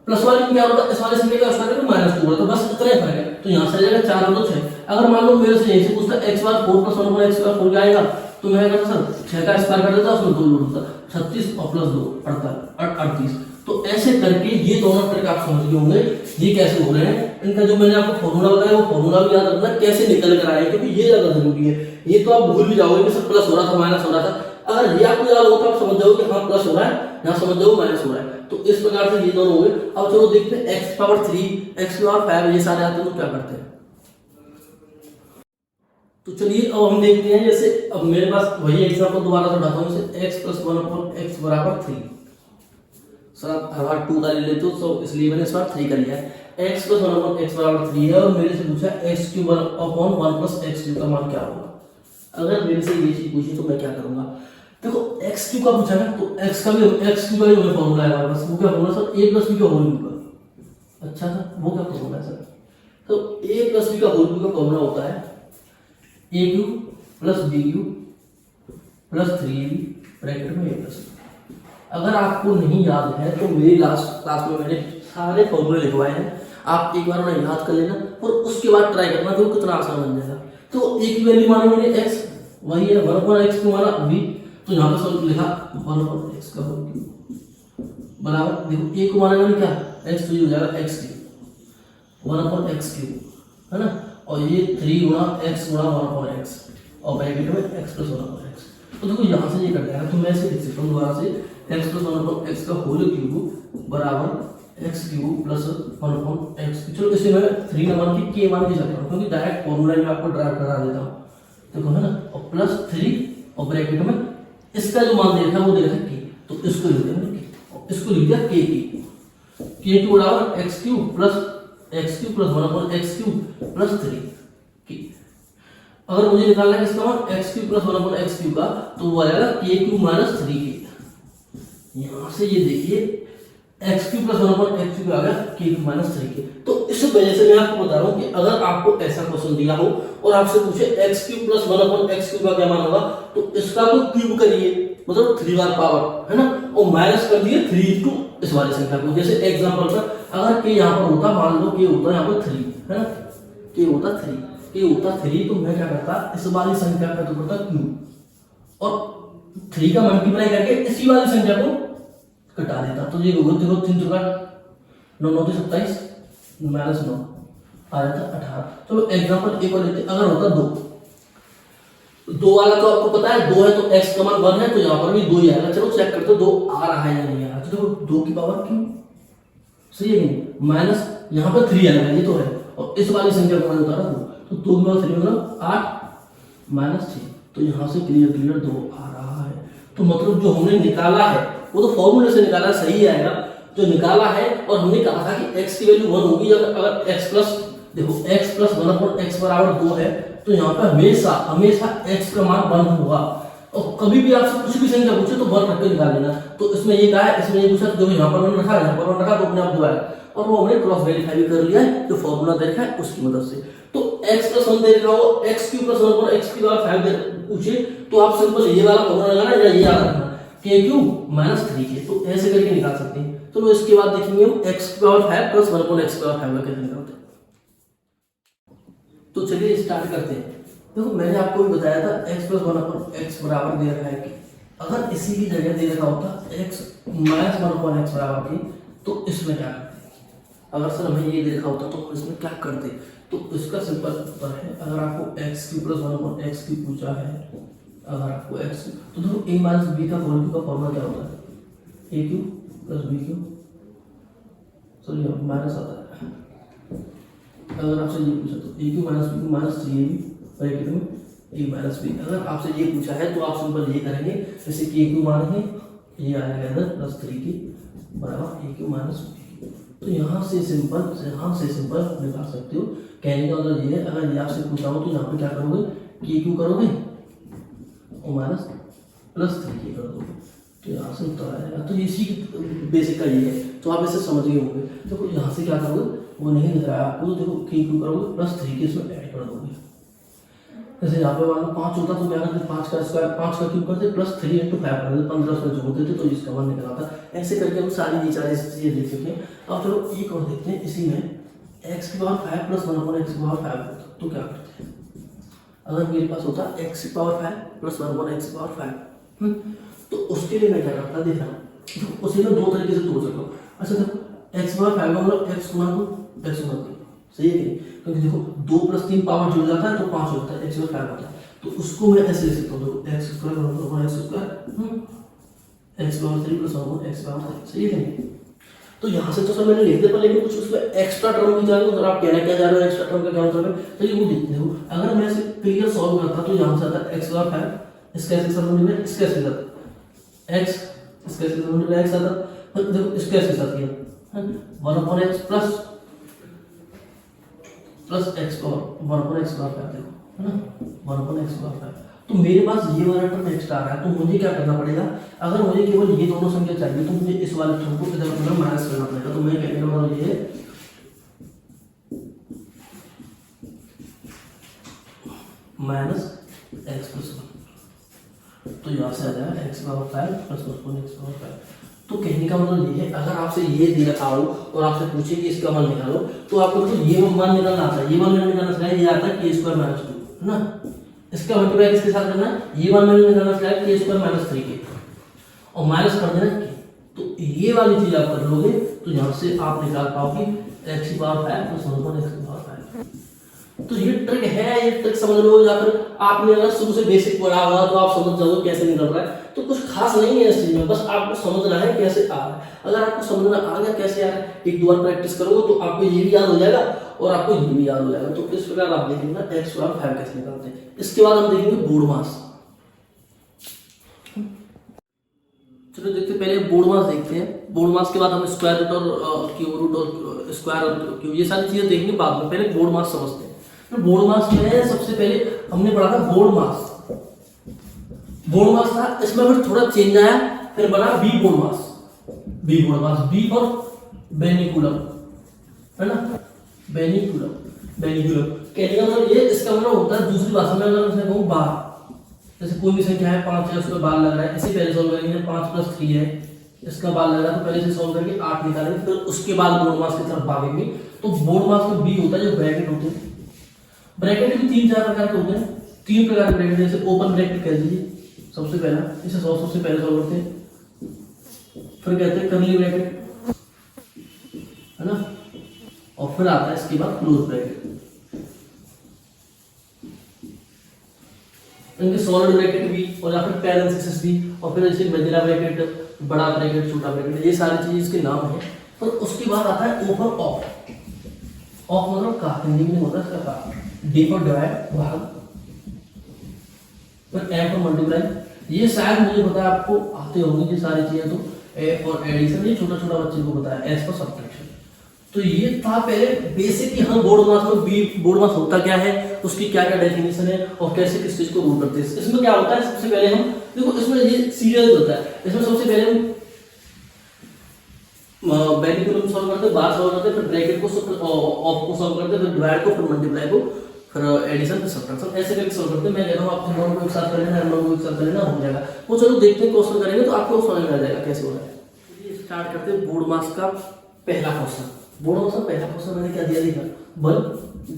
प्लस वाले में क्या होता है इस वाली संख्या का स्क्वायर करके -2 हो रहा है, तो बस इतना ही फर्क है। तो यहाँ से आ जाएगा 4 और 2 6। अगर मान लो मेरे से यहीं से पूछता x बार 4 + 1 x बार 4 क्या आएगा, तो मैं क्या करता सर 6 का स्क्वायर कर देता, उसमें 2 जोड़ देता, 36 और +2 38। तो ऐसे करके ये दोनों ट्रिक आप समझ गए होंगे ये कैसे हो रहे हैं। इनका जो मैंने आपको फॉर्मूला बताया वो फॉर्मूला भी याद रखना कैसे निकल कर आए, क्योंकि ये ज्यादा जरूरी है। ये तो आप भूल भी जाओगे कि सर प्लस हो रहा था माइनस हो रहा था, अगर ये आपको याद हो तो आप समझ जाओगे कि हाँ प्लस हो रहा है, यहाँ समझ जाओ माइनस हो रहा है। तो इस प्रकार से ये दोनों हो गए। अब चलो देखते हैं x⁻3 x⁻5 ये सारे आते हैं तो क्या करते हैं। तो चलिए अब हम देखते हैं, जैसे अब मेरे पास वही एग्जांपल दोबारा से उठाता हूँ, जैसे x + 1/x बराबर 3। सर आप हर बार 2 का ले लेते हो तो इसलिए मैंने इस बार 3 का लिया है। x + 1/x बराबर 3 है और मेरे से पूछा x³ / 1 + x³ का मान क्या होगा। अगर मेरे से ये चीज पूछी तो मैं क्या करूंगा, देखो x³ का पूछा है तो x³ का ही हमें फॉर्मूला है हमारे पास। वो क्या फॉर्मूला सर a + b का होल क्यूब का। अच्छा सर वो क्या फॉर्मूला है सर, तो a + b का होल क्यूब का फॉर्मूला होता है a³ + b³ + 3ab ब्रैकेट में a + b। अगर आपको नहीं याद है तो मेरी लास्ट क्लास में मैंने सारे फॉर्मूले लिखवाए हैं, आप एक बार उन्हें याद कर लेना और उसके बाद ट्राई करना तो कितना आसान बन जाएगा। तो a की वैल्यू माना मैंने x, वही है 1/x को माना b, तो यहाँ पे सब लिखा 1/x का होल क्यूब बराबर, देखो a को माना मैंने क्या x, तो ये हो जाएगा x³ 1/x³ है ना, और ये 3 × x × 1/x और ब्रैकेट में x + 1/x। तो देखो यहाँ से ये कट जाएगा, तो मैं इसे लिख सकता हूँ दोबारा से x + 1/x का होल क्यूब बराबर x³ + 1/x। चलो इसे मैं 3 का मान के k मान के चलता हूँ, क्योंकि डायरेक्ट फॉर्मूला में आपको ड्राइव करा देता हूँ, देखो है ना, और +3 और ब्रैकेट में इसका जो मान दे रखा है वो दे रखा है k, तो इसको लिख दिया मैंने k, और इसको लिख दिया k³ बराबर x³ + 1/x³ + 3 k। अगर मुझे निकालना है इसका मान x³ + 1/x³ का, तो वो आएगा k³ - 3k। यहाँ से ये देखिए x³ + 1/x³ आ गया k³ - 3k। तो इस वजह से मैं आपको बता रहा हूँ कि अगर आपको ऐसा क्वेश्चन दिया हो और आपसे पूछे x³ + 1/x³ का क्या मान होगा, तो इसका तो क्यूब करिए, मतलब 3 बार पावर है ना, और माइनस कर दिए 3 × इस वाली संख्या को। जैसे एग्जांपल पर अगर k यहाँ पर होता, मान लो k होता यहाँ पर 3 है ना, k होता 3, तो मैं क्या करता इस वाली संख्या का तो करता क्यूब और 3 का मल्टीप्लाई करके इसी वाली संख्या को घटा देता, तो ये होगा देखो 3 × 9 9 27 -9 आ जाता 18। चलो एग्जांपल एक और लेते, अगर होता 2 वाला तो आपको पता है 2 है तो x का मान 1 है, तो यहाँ पर भी 2 ही आएगा। चलो चेक करते 2 आ रहा है या नहीं आ रहा, तो देखो 2 की पावर क्यों सही है नहीं, माइनस यहाँ पर 3 आएगा, ये तो है, और इस वाली संख्या का मान होता है 2, तो 2 की पावर 3 मतलब 8 - 6, तो यहाँ से क्लियर 2 आ रहा है। तो मतलब जो हमने निकाला है वो तो फॉर्मूले से निकाला सही आएगा, जो निकाला है, और हमने कहा था कि x की वैल्यू 1 होगी अगर x प्लस, देखो x + 1/x बराबर 2 है, तो यहाँ पे हमेशा x का मान 1 होगा। और कभी भी आपसे कुछ भी संख्या पूछे तो 1 रख के निकाल लेना। तो इसमें ये कहा है, इसमें ये पूछा जो यहाँ पर 1 रखा है, यहाँ पर 1 रखा, तो अपने आप 2 आएगा, और वो हमने क्रॉस वेरीफाई भी कर लिया है जो फॉर्मूला देखा है उसकी मदद से। तो x प्लस 1 दे रखा हो, x cube plus 1 upon x की पावर 5 दे पूछे तो आप सिंपल ये वाला फॉर्मूला लगाना या ये याद रखना k क्यूब माइनस 3k, तो ऐसे करके निकाल सकते हैं। चलो इसके बाद देखेंगे हम x की पावर 5 प्लस 1 अपॉन x की पावर 5 का कैसे निकालते हैं। तो चलिए स्टार्ट करते हैं। देखो मैंने आपको भी बताया था x प्लस 1 अपॉन x बराबर दे रखा है कि अगर इसी की जगह दे रखा होता x माइनस 1 अपॉन x बराबर की, तो इसमें क्या करते? अगर सर हमें ये दे रखा होता तो इसमें क्या करते? तो इसका सिंपल उत्तर है, अगर आपको x cube plus 1 upon x cube पूछा है, अगर आपको x तो देखो a माइनस b का होल क्यूब का फॉर्मूला क्या होता है? a cube plus b cube, sorry minus आता है। अगर आपसे ये पूछा तो a cube minus b cube minus 3ab bracket में a माइनस b। अगर आपसे ये पूछा है तो आप सिंपल ये करेंगे, जैसे कि a क्यूब मानेंगे, ये आएगा इधर प्लस 3k बराबर a क्यूब माइनस b। तो यहाँ से सिंपल निकाल सकते हो। कहने का मतलब ये है, अगर ये आपसे पूछा हो तो यहाँ पे क्या करोगे, k क्यू करोगे और माइनस प्लस 3k कर दोगे, तो यहाँ से उत्तर आएगा। तो इसी बेसिक का ये है, तो आप इसे समझ गए होंगे। देखो यहाँ से क्या करोगे, वो नहीं दिख रहा है आपको, तो देखो k क्यू करोगे प्लस 3k इसमें ऐड कर दोगे। जैसे यहाँ पे मान लो 5 होता तो क्या करते, 5 का स्क्वायर 5 का क्यूब करते प्लस 3 इंटू 5 करते 15 उसमें जोड़ देते तो इसका मान निकल आता। ऐसे करके हम सारी चीजें देख सकते हैं। अब चलो एक और देखते हैं, इसी में x की पावर 5 प्लस 1 अपॉन x की पावर 5 होता तो क्या करते हैं। अगर मेरे पास होता x की पावर 5 प्लस 1 अपॉन x की पावर 5, तो उसके लिए मैं क्या करता, देखना तो उसे मैं दो तरीके से तोड़ सकता हूँ। अच्छा देखो x की पावर 5 का मतलब x गुना 2 x गुना 3, सही है कि क्योंकि देखो 2 प्लस 3 पावर जुड़ जाता है तो 5 होता है, x स्क्वायर 5 होता है। तो उसको मैं ऐसे लिख सकता हूँ, देखो x स्क्वायर बराबर x square x power 3 plus 1 x power 3, सही है नहीं। तो यहाँ से तो सर मैंने लिख दिया, पर लेकिन कुछ उसमें एक्स्ट्रा टर्म भी चाहिए, तो आप कहना क्या जा रहे हो एक्स्ट्रा टर्म का क्या मतलब है, तो ये वो देखते हो। अगर मैं इसे क्लियर सॉल्व करता तो यहाँ से आता है x पावर 5, इसका ऐसे सॉल्व में इसका ऐसे जाता x, इसका ऐसे सॉल्व में x आता, और देखो इसका ऐसे साथ किया 1 upon x plus x power 1 upon x power 5, देखो है ना 1 अपॉन x पावर 5। तो मेरे पास ये वाला टर्म एक्स्ट्रा आ रहा है, तो मुझे क्या करना पड़ेगा, अगर मुझे केवल ये दोनों संख्या चाहिए तो मुझे इस वाले टर्म को इधर माइनस करना पड़ेगा। तो मैं कहने का मतलब ये है माइनस x प्लस 1, तो यहाँ से आ जाएगा x power 5 plus 1 upon x power 5। तो कहने का मतलब ये है, अगर आपसे ये दे रखा हो और आपसे पूछे कि इसका मान निकालो, तो आपको तो ये मान निकालना आता है, ये मान निकालना चाहिए, ये आता है k स्क्वायर माइनस 2, है ना। इसका मल्टीप्लाई किसके साथ करना है, ये मान निकालना चाहिए k स्क्वायर माइनस 3k और माइनस कर देना k। तो ये वाली चीज आप कर लोगे तो यहाँ से आप निकाल पाओगे x की पावर 5 प्लस 1 अपॉन x की पावर 5। तो ये ट्रिक है, ये ट्रिक समझ लो, या फिर आपने अगर शुरू से बेसिक पढ़ा हुआ तो आप समझ जाओगे कैसे निकल रहा है। तो कुछ खास नहीं है इस चीज में, बस आपको समझना है कैसे आ रहा है। अगर आपको समझना आ गया कैसे आ रहा है, एक दो बार प्रैक्टिस करोगे तो आपको ये भी याद हो जाएगा और आपको ये भी याद हो जाएगा। तो इस प्रकार आप देखेंगे x पावर 5 कैसे निकालते हैं। इसके बाद हम देखेंगे बोर्ड मास। चलो देखते पहले बोर्ड मास देखते हैं। बोर्ड मास के बाद हम स्क्वायर रूट और क्यूब रूट और स्क्वायर और क्यूब ये सारी चीजें देखने बाद में, पहले बोर्ड मास समझते हैं। तो बोर्ड मास में सबसे पहले हमने पढ़ा था बोर्ड मास। बोर्ड मास था, इसमें फिर थोड़ा चेंज आया, फिर बना बी बोर्ड मास। बी बोर्ड मास, बी और बेनिकुलम, है ना, बेनिकुलम कहने का मतलब ये, इसका मतलब होता है दूसरी भाषा में अगर मैं कहूँ बार, जैसे कोई भी संख्या है 5 है उसमें बार लग रहा है, इसे पहले सॉल्व करेंगे। 5 प्लस 3 है, इसका बार लग रहा है तो पहले से सॉल्व करके 8 निकालेंगे, फिर उसके बाद बोर्ड मास की तरफ भागेंगे। तो बोर्ड मास में बी होता है जो ब्रैकेट होते हैं। ब्रैकेट भी 3-4 प्रकार के होते हैं, 3 प्रकार के ब्रैकेट, जैसे ओपन ब्रैकेट कह दीजिए सबसे पहला, इसे सबसे पहले सॉल्व करते हैं। फिर कहते हैं करली ब्रैकेट, है ना, और फिर आता है इसके बाद क्लोज ब्रैकेट। इनके सॉलिड ब्रैकेट भी और या फिर पैरेंथेसिस भी, और फिर जैसे मेजिला ब्रैकेट, बड़ा ब्रैकेट, छोटा ब्रैकेट, ये सारी चीज इसके नाम है। फिर उसके बाद आता है ओपन ऑफ। ऑफ मतलब का, हिंदी में होता है इसका का, डी फॉर डिवाइड भाग, फिर एम फॉर मल्टीप्लाई। ये शायद मुझे पता है आपको आते होंगे ये सारी चीजें। तो ए फॉर एडिशन, ये छोटा छोटा बच्चे को पता है। S for subtraction. तो ये था पहले बेसिक कि हम बोर्ड मास में बी बोर्ड मास होता क्या है, उसकी क्या क्या डेफिनेशन है और कैसे किस चीज को रूल करते हैं। इसमें क्या होता है, सबसे पहले हम देखो, इसमें ये सीरियल होता है। इसमें सबसे पहले हम बेनिकुलम सॉल्व करते हैं, बार सॉल्व करते हैं, फिर ब्रैकेट को ऑफ को सॉल्व करते हैं, फिर डिवाइड को, फिर मल्टीप्लाई को, फिर एडिशन फिर सब्ट्रैक्शन, ऐसे करके सॉल्व करते हैं। मैं कह रहा हूँ आप इन दोनों को एक साथ कर लेना, इन दोनों को एक साथ कर लेना, हो जाएगा। वो चलो देखते हैं क्वेश्चन करेंगे तो आपको समझ में आ जाएगा कैसे हो रहा है। चलिए स्टार्ट करते हैं बोर्ड मास का पहला क्वेश्चन। बोर्ड मास का पहला क्वेश्चन मैंने क्या दिया, देखा 1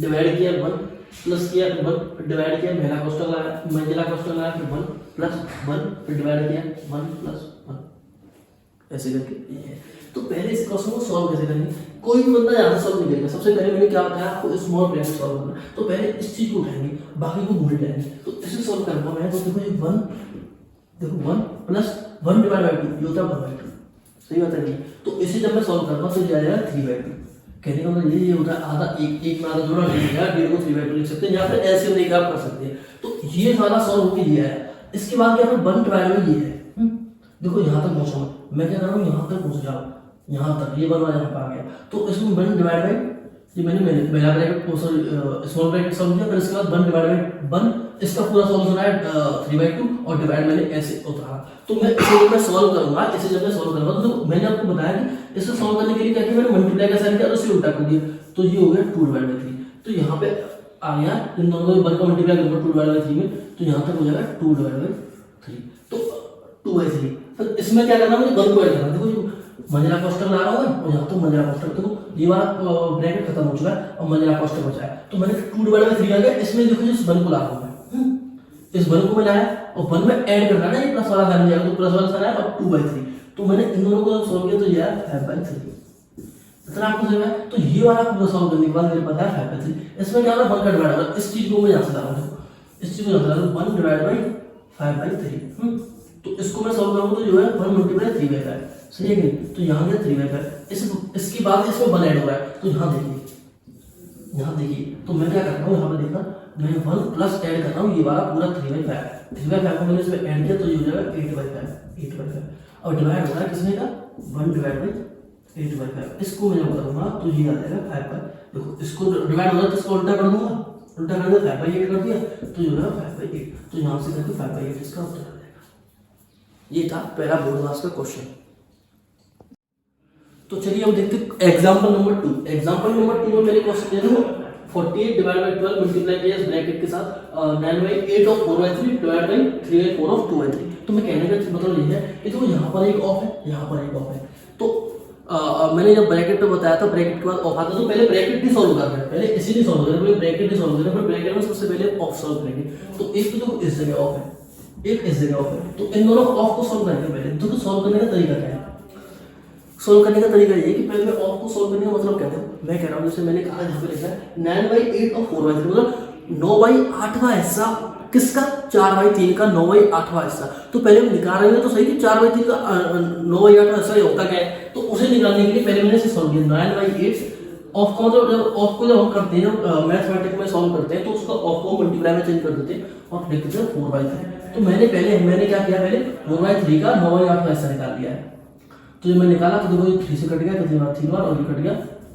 डिवाइड किया 1 प्लस किया 1 डिवाइड किया, पहला क्वेश्चन लगाया, मंजिला क्वेश्चन लगाया, फिर 1 प्लस 1 फिर डिवाइड किया 1 प्लस 1, ऐसे करके ये है। तो पहले इस क्वेश्चन को सॉल्व कैसे करेंगे, कोई भी बंदा यहाँ सॉल्व नहीं करेगा। सबसे पहले मैंने क्या बताया आपको, स्मॉल ब्रैकेट सॉल्व करना। तो पहले इस चीज को उठाएंगे, बाकी को भूल जाएंगे। तो इसे सॉल्व करना मैं, तो देखो ये 1, देखो 1 प्लस 1 डिवाइड बाई 2 ये होता है 1/2, सही बात है नहीं। तो इसे जब मैं सॉल्व करता हूँ तो ये आ जाएगा 3/2। कहने का मतलब ये होता है आधा एक में आधा जोड़ा नहीं है, 1.5 को 3/2 लिख सकते हैं, या फिर एलसीएम लेके आप कर सकते हैं। तो ये सारा सॉल्व होके दिया है। इसके बाद क्या 1 डिवाइड बाई ये है। देखो यहाँ तक पहुंचा, मैं क्या कर रहा हूँ यहाँ तक पहुंच जाऊँ, यहाँ तक ये बनवा यहाँ पर आ गया। तो इसमें 1 डिवाइड बाई ये मैंने पहला ब्रैकेट स्मॉल ब्रैकेट सॉल्व किया, फिर इसके बाद 1 डिवाइड बाई 1 इसका पूरा सॉल्यूशन आया 3/2 और डिवाइड मैंने ऐसे उतारा। तो मैं इसे जब मैं सॉल्व करूंगा, इसे जब मैं सॉल्व करूंगा तो मैंने आपको बताया कि इसे सॉल्व करने के लिए क्या किया, मैंने मल्टीप्लाई का साइन किया और उसे उल्टा कर दिया। तो ये हो गया 2/3। तो यहाँ पे आ गया, इन दोनों को 1 का मल्टीप्लाई करूंगा 2/3 में, तो यहाँ तक हो जाएगा 2/3। तो 2/3। फिर इसमें क्या करना, मुझे 1 को ऐड करना। देखो मंजिला कोष्टक ला रहा हूँ और यहाँ तो मंजिला कोष्टक, देखो ये वाला ब्रैकेट खत्म हो चुका है और मंजिला कोष्टक बचा है। तो मैंने 2/3 आ गया। इसमें देखो इस 1 को ला रहा हूँ मैं, इस 1 को मैं लाया और 1 में ऐड करना है ना, ये प्लस वाला साइन जाएगा, तो प्लस वाला साइन आया और 2/3। तो मैंने इन दोनों को सॉल्व किया तो ये आया 5/3। इतना आपको समझ में आया। तो ये वाला पूरा सॉल्व करने के बाद मेरे पास आया 5/3। इसमें क्या होगा 1 का डिवाइड होगा, इस चीज को मैं यहाँ से ला रहा हूँ, इस चीज को यहाँ से ला रहा हूँ 1 डिवाइड बाई 5/3। तो इसको मैं सॉल्व करूंगा तो जो है 1 मल्टीप्लाई 3/5, सही है कि नहीं। तो यहाँ गया 3/5। इसके बाद इसमें 1 ऐड हो रहा है, तो यहाँ देखिए, यहाँ देखिए। तो मैं क्या कर रहा हूँ, यहाँ पे देखना, मैं 1 प्लस ऐड कर रहा हूँ, ये वाला पूरा 3/5 को मैंने इसमें ऐड किया तो ये हो जाएगा 8/5। और डिवाइड हो रहा है किसने का, 1 डिवाइड बाई 8/5। इसको मैं जब करूँगा तो ये आ जाएगा 5/। देखो इसको डिवाइड हो रहा है तो इसको उल्टा कर दूंगा, उल्टा कर दिया 5/8 कर दिया, तो ये हो जाएगा 5/8। तो यहाँ से करके 5/8 इसका उत्तर आ जाएगा। ये था पहला बोर्ड मास का क्वेश्चन। तो चलिए अब देखते हैं एग्जांपल नंबर 2। एग्जांपल नंबर 2 में मेरे क्वेश्चन दे दो 48 डिवाइड बाई 12 मल्टीप्लाई किया इस ब्रैकेट के साथ 9/8 ऑफ 4/3 डिवाइड बाई 3/4 ऑफ 2/3। तो मैं कहने का मतलब ये है कि देखो यहाँ पर एक ऑफ है, यहाँ पर एक ऑफ है। तो मैंने जब ब्रैकेट पे बताया था, ब्रैकेट के बाद ऑफ आता है, तो पहले ब्रैकेट ही सॉल्व करना है, पहले इसी नहीं सॉल्व करना, पहले ब्रैकेट ही सॉल्व करना है, फिर ब्रैकेट में सबसे पहले ऑफ सॉल्व करेंगे। तो एक तो इस जगह ऑफ है, एक इस जगह ऑफ है, तो इन दोनों ऑफ को सॉल्व करेंगे पहले। तो सॉल्व करने का तरीका क्या है, सॉल्व करने का तरीका ये है कि पहले मैं ऑफ को सॉल्व करने का मतलब क्या है, मैं कह रहा हूँ जैसे मैंने कहा यहाँ पे लिखा है 9/8 और 4/3, मतलब 9/8वां हिस्सा किसका, 4/3 का 9/8वां हिस्सा। तो पहले हम निकाल रहे हैं तो सही कि 4/3 का 9/8वां हिस्सा ये होता क्या है, तो उसे निकालने के लिए पहले मैंने इसे सॉल्व किया 9/8 ऑफ को, मतलब जब ऑफ को जब हम करते हैं, जब मैथमेटिक्स में सॉल्व करते हैं तो उसका ऑफ को मल्टीप्लाई में चेंज कर देते हैं और लिख देते हैं 4/3। तो मैंने क्या किया, पहले 4/3 का 9/8वां हिस्सा निकाल लिया है। तो जब मैं निकाला तो देखो ये 3 से कट गया, कितनी बार 3 बार, और ये कट गया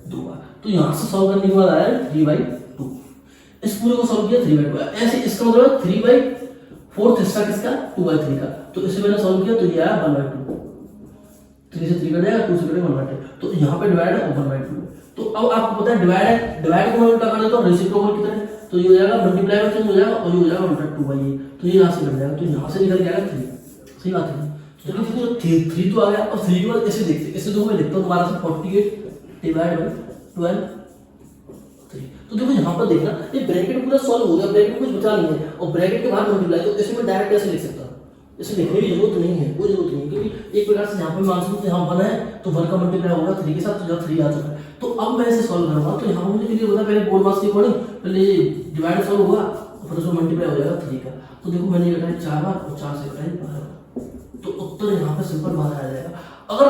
2 बार। तो यहाँ से सॉल्व करने के बाद आया 3/2। इस पूरे को सॉल्व किया 3/2। ऐसे इसका मतलब 3/4 हिस्सा किसका, 2/3 का। तो इसे मैंने सॉल्व किया तो ये आया 1/2। 3 से 3 कट जाएगा, 2 से कटेगा 1/2। तो यहाँ पे डिवाइड है 1/2। तो अब आपको पता है डिवाइड है, डिवाइड को मैं उल्टा कर देता हूँ रेसिप्रोकल की तरह, तो ये हो जाएगा मल्टीप्लाई में चेंज हो जाएगा और ये हो जाएगा उल्टा 2/8। तो ये यहाँ से कट जाएगा, तो यहाँ से निकल जाएगा 3। सही बात है। तो 3 तो आ गया। और 3 के बाद इसे देखते हैं, इसे तो मैं लिखता हूँ दोबारा से 48 डिवाइड बाई 12 3। तो देखो यहाँ पर देखना, ये ब्रैकेट पूरा सॉल्व हो गया, ब्रैकेट में कुछ बचा नहीं है और ब्रैकेट के बाहर मल्टीप्लाई, तो इसे मैं डायरेक्ट ऐसे लिख सकता हूँ, इसे लिखने की जरूरत नहीं है, कोई जरूरत नहीं, क्योंकि एक प्रकार से यहाँ पे मानसून यहाँ बना है तो 1 का मल्टीप्लाई होगा 3 के साथ, तो जब 3 आ चुका है। तो अब मैं इसे सॉल्व करूँगा, तो यहाँ मुझे क्लियर होता है, पहले बोर्ड मास के अकॉर्डिंग पहले डिवाइड सॉल्व होगा फिर उसमें मल्टीप्लाई हो जाएगा 3 का। तो देखो मैंने घटाया 4 बार और 4 से घटाया 12, तो उत्तर यहाँ पे सिंपल बाहर आ जाएगा। अगर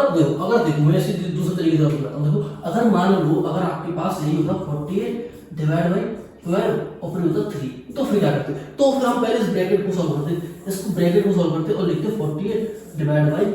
देखो मैं इसे दूसरे तरीके से बताता हूँ। देखो अगर मान लो अगर आपके पास यही होता 48 डिवाइड बाई 12 और फिर होता 3, तो फिर क्या करते, तो फिर हम पहले इस ब्रैकेट को सॉल्व करते, इसको ब्रैकेट को सॉल्व करते और लिखते 48 डिवाइड बाई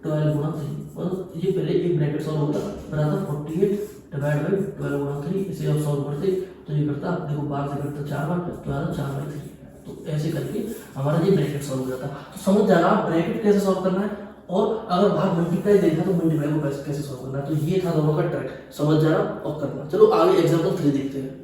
12 गुणा 3। मतलब ये पहले एक ब्रैकेट सॉल्व होता, फिर आता 48 डिवाइड बाई 12 गुणा 3। इसे आप सॉल्व करते तो ये करता, देखो 12 से करता 4 बार, तो आता 4/3। तो ऐसे करके हमारा ये ब्रैकेट सॉल्व हो जाता। तो समझ जाना ब्रैकेट कैसे सॉल्व करना है, और अगर बाहर मल्टीप्लाई देखा तो मल्टीप्लाई को कैसे सॉल्व करना है। तो ये था दोनों का ट्रिक, समझ जाना और करना। चलो आगे एग्जांपल 3 देखते हैं।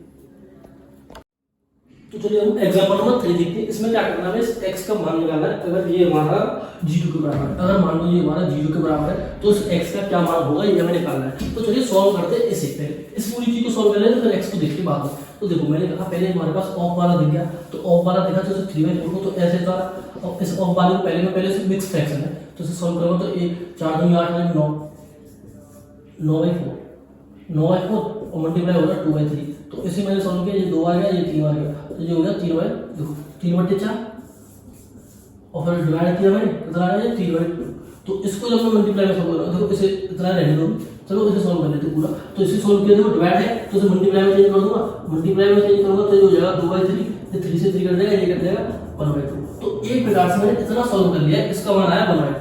तो चलिए हम एग्जांपल नंबर 3 देखते हैं। इसमें क्या करना है, इस x का मान निकालना है। अगर ये हमारा 0 के बराबर है, अगर मान लो ये हमारा 0 के बराबर है तो इस x का क्या मान होगा ये हमें निकालना है। तो चलिए सॉल्व करते हैं इसे। पहले इस पूरी चीज को सॉल्व करें तो फिर x को देख के बाद में। तो देखो मैंने कहा पहले हमारे पास ऑफ वाला दिख गया, तो ऑफ वाला देखा तो 3/4 को तो ऐसे था, और इस ऑफ वाले को पहले से मिक्स फ्रैक्शन है तो इसे सॉल्व करोगे तो 4 दूनी 8 9 9/4 और मल्टीप्लाई होगा 2/3। तो इसे मैंने सॉल्व किया, ये 2 आ गया, ये 3 आ गया, तो ये हो गया 3/4 और फिर डिवाइड किया मैंने, कितना आ गया 3/2। तो इसको जब मैं मल्टीप्लाई में सॉल्व कर रहा हूं, देखो इसे इतना रहने दो, चलो इसे सॉल्व कर लेते हैं पूरा। तो इसे सॉल्व किया, देखो डिवाइड है तो इसे मल्टीप्लाई में चेंज कर दूंगा, मल्टीप्लाई में चेंज करूंगा तो ये हो जाएगा 2/3, ये 3 से 3 कट जाएगा, ये कट जाएगा 1/2। तो एक प्रकार से मैंने इतना सॉल्व कर लिया, इसका मान आया 1/2।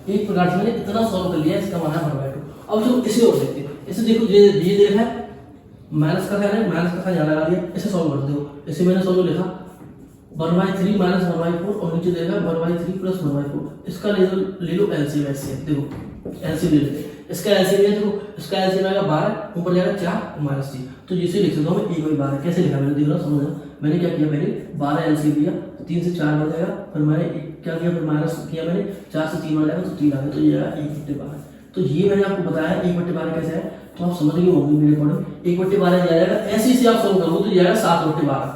एक प्रकार से मैंने इतना सॉल्व कर लिया, इसका मान आया 1/2। अब जो इसे और देखते हैं, इसे देखो ये देखा है माइनस का साइन है, माइनस का साइन यहाँ लगा दिया, इसे सॉल्व कर दो। इसे मैंने सॉल्व लिखा 1/3 माइनस 1/4 और नीचे देगा 1/3 प्लस 1/4। इसका ले लो एलसीएम। ऐसे देखो एलसीएम ले लेते हैं, इसका एलसीएम है, देखो इसका एलसीएम आएगा 12, ऊपर जाएगा 4 माइनस 3, तो जिसे लिख सकता हूं मैं 1/12। कैसे लिखा मैंने, देख रहा समझना। मैंने क्या किया, पहले 12 एलसीएम लिया, 3 से 4 बढ़ जाएगा, फिर मैंने क्या किया, फिर माइनस किया मैंने, 4 से 3 बढ़ जाएगा तो 3 आ गया, तो ये आया 1/12। तो ये मैंने आपको बताया 1/12 कैसे है, तो आप समझ गए होंगे मेरे अकॉर्डिंग। 1/12 जाएगा ऐसे ही आप सॉल्व करोगे तो जाएगा 7/12।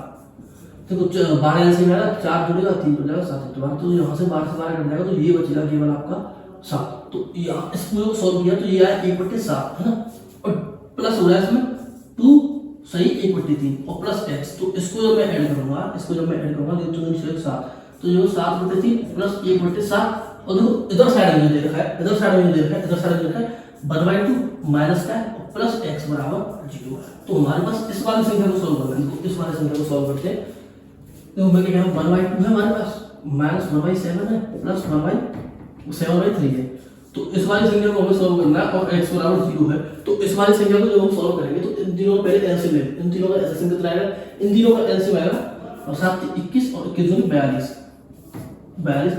देखो 12 एलसीएम आएगा, 4 जुड़ेगा 3 हो जाएगा 7/12। तो यहाँ से 12 से 12 कट जाएगा, तो ये बचेगा केवल आपका 7। तो यहाँ इस पूरे को सॉल्व किया तो ये आया 1/7 है ना, और प्लस हो रहा है इसमें 2 सही 1/3 और प्लस x। तो इसको जब मैं ऐड करूंगा, तो 7, तो जो 7/3 प्लस 1/7, और देखो इधर साइड में दे रखा है, इधर साइड में दे रखा है, इधर साइड में दे रखा है 1/2 माइनस का प्लस x बराबर 0। तो हमारे पास इस वाली संख्या को सॉल्व करना है, तो इस वाली संख्या को सॉल्व करते हैं। तो मैं क्या कहूं 1/2 है हमारे पास, माइनस 1/7 है, प्लस 1/7/3 है। तो इस वाली संख्या को हमें सॉल्व करना है और x बराबर 0 है। तो इस वाली संख्या को जब हम सॉल्व करेंगे तो इन तीनों का पहले एलसीएम ले, इन तीनों का एलसीएम कितना आएगा, इन तीनों का एलसीएम आएगा और 7 21 और 21 दूनी 42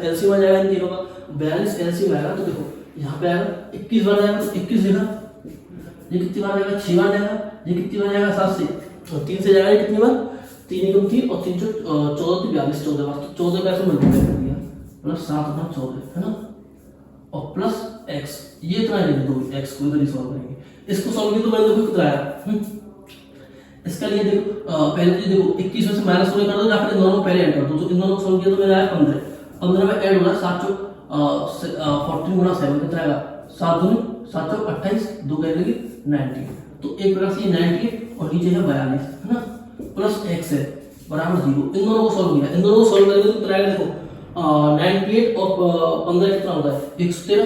एलसीएम आ जाएगा इन तीनों का, 42 एलसीएम आएगा। तो देखो यहाँ पे आएगा 21 बार जाएगा तो 21 लिखा, ये कितनी बार जाएगा 6 बार जाएगा, ये कितनी बार जाएगा 7 से और 3 से जाएगा, ये कितनी बार 3 × 3 और 3 14 42 14 बार। तो 14 का ऐसे मल्टीप्लाई कर दिया, प्लस 7 × 14 है ना, और प्लस x, ये इतना ही दो x को इधर ही सॉल्व करेंगे। इसको सॉल्व किया तो मैंने देखो कितना आया, इसका लिए देखो पहले तो देखो 21 में से माइनस होने कर दो या फिर इन दोनों को पहले ऐड कर दो। तो इन दोनों को सॉल्व किया तो मेरा आया 15 में ऐड होगा 7 चौक 14 × 7 कितना आएगा 7 दूनी 7 चौक 28, 2 कह देंगे 90। तो एक प्रकार से ये 98 और नीचे है 42 है ना, प्लस x है बराबर 0। इन दोनों को सॉल्व किया, इन दोनों को सॉल्व करेंगे तो कितना आएगा, देखो 98 और 15 कितना होता है 113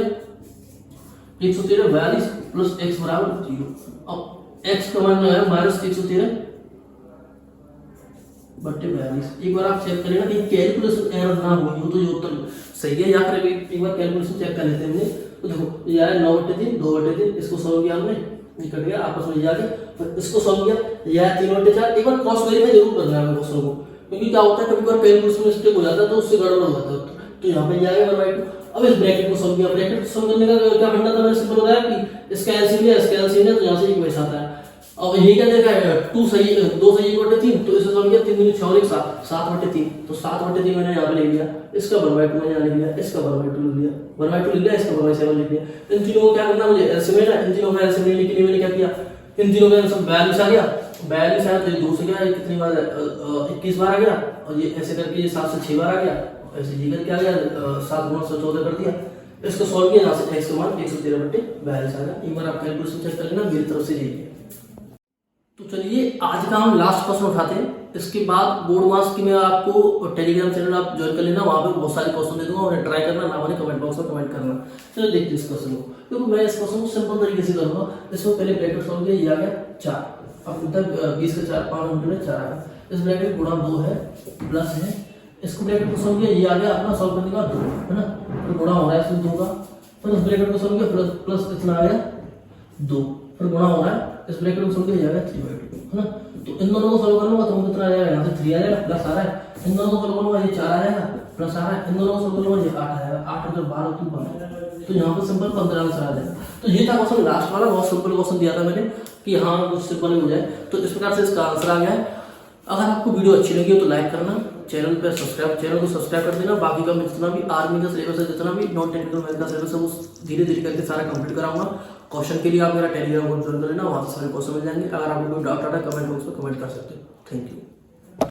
42 प्लस x बराबर 0। अब x का मान है माइनस 113 बट्टे 42। एक बार आप चेक करें ना कि कैलकुलेशन एरर ना हो, तो ये उत्तर सही है या फिर एक बार कैलकुलेशन चेक कर लेते हैं। तो देखो ये आया 9/3 2/3, इसको सॉल्व किया हमने, ये कट गया आपस में जाके, फिर इसको सॉल्व किया, ये आया 3/4। एक बार क्रॉस वेरीफाई जरूर करना है क्वेश्चन को, क्योंकि क्या होता है कभी बार कैलकुलेशन मिस्टेक हो जाता है तो उससे गड़बड़ हो जाता है। तो यहाँ पे जाएगा 1/2। अब इस ब्रैकेट को सॉल्व किया, ब्रैकेट को सॉल्व करने का क्या फंडा था, मैंने सिंपल बताया कि इसका एलसीएम लिया, इसका एलसीएम लिया, तो यहाँ से एक वैसा आता है। अब ये क्या देखा है 2 सही 2 सही 1/3, तो इसे सॉल्व किया 3 दूनी 6 और 1 7 7/3। तो 7/3 मैंने यहाँ पे ले लिया, इसका 1/2 मैंने यहाँ लिख लिया, इसका 1/2 लिख लिया, 1/2 लिख लिया, इसका 1/7 लिख लिया। इन तीनों को क्या करना मुझे एलसीएम लेना, इन तीनों का एलसीएम लेने के लिए मैंने क्या किया, इन तीनों का एलसीएम 42 आ गया, 42 आया तो ये 2 से गया, ये कितनी बार 21 बार आ गया, और ये ऐसे करके ये 7 से 6 बार आ गया, ऐसे ये करके आ गया 7 × 14 कर दिया। इसको सॉल्व किया, यहाँ से x का मान 113/42 आ गया। एक बार आप कैलकुलेशन चेक कर लेना मेरी तरफ से देखिए। तो चलिए आज का हम लास्ट क्वेश्चन उठाते हैं, इसके बाद बोर्ड मार्क्स की मैं आपको टेलीग्राम चैनल आप ज्वाइन कर लेना, वहाँ पे बहुत सारे क्वेश्चन दे दूंगा, उन्हें ट्राई करना, ना उन्हें कमेंट बॉक्स में कमेंट करना। चलो देखते हैं इस क्वेश्चन को, क्योंकि मैं इस क्वेश्चन को सिंपल तरीके से करूँगा। इसमें पहले ब्रैकेट सॉल्व किया, ये आ गया 4, अब मतलब 20 का 4 5 में 4 आ गया, इस ब्रैकेट गुणा 2 है प्लस है, इसको ब्रैकेट को सॉल्व किया, ये आ गया अपना सॉल्व करने का 2 है ना, फिर गुणा हो रहा है इसमें 2 का, फिर इस ब्रैकेट को सॉल्व किया प्लस इतना आ गया 2, फिर गुणा हो रहा है, इस ब्रैकेट को सॉल्व किया जाएगा 3/2 है ना। तो इन दोनों को सॉल्व करूंगा तो कितना आ जाएगा, यहाँ से 3 आ जाएगा, प्लस आ रहा है, इन दोनों को सॉल्व करूंगा ये 4 आ जाएगा, प्लस आ रहा है, इन दोनों को सॉल्व करूंगा ये 8 आ जाएगा, 8 और 12 की 12, तो यहाँ पे सिंपल 15 आंसर आ जाएगा। तो ये था क्वेश्चन लास्ट वाला, बहुत सिंपल क्वेश्चन दिया था मैंने कि हाँ कुछ सिंपल हो जाए। तो इस प्रकार से इसका आंसर आ गया है अगर आपको वीडियो अच्छी लगी हो तो लाइक करना, चैनल को सब्सक्राइब कर देना। बाकी का मैं जितना भी आर्मी का सिलेबस है, जितना भी नॉन टेक्निकल मैथ का सिलेबस है, वो धीरे धीरे करके सारा कंप्लीट कराऊंगा। क्वेश्चन के लिए आप मेरा टेलीग्राम ग्रुप ज्वाइन कर लेना, वहाँ से सारे क्वेश्चन मिल जाएंगे। अगर आपको कोई डाउट आता है कमेंट बॉक्स में कमेंट कर सकते हो। Thank you.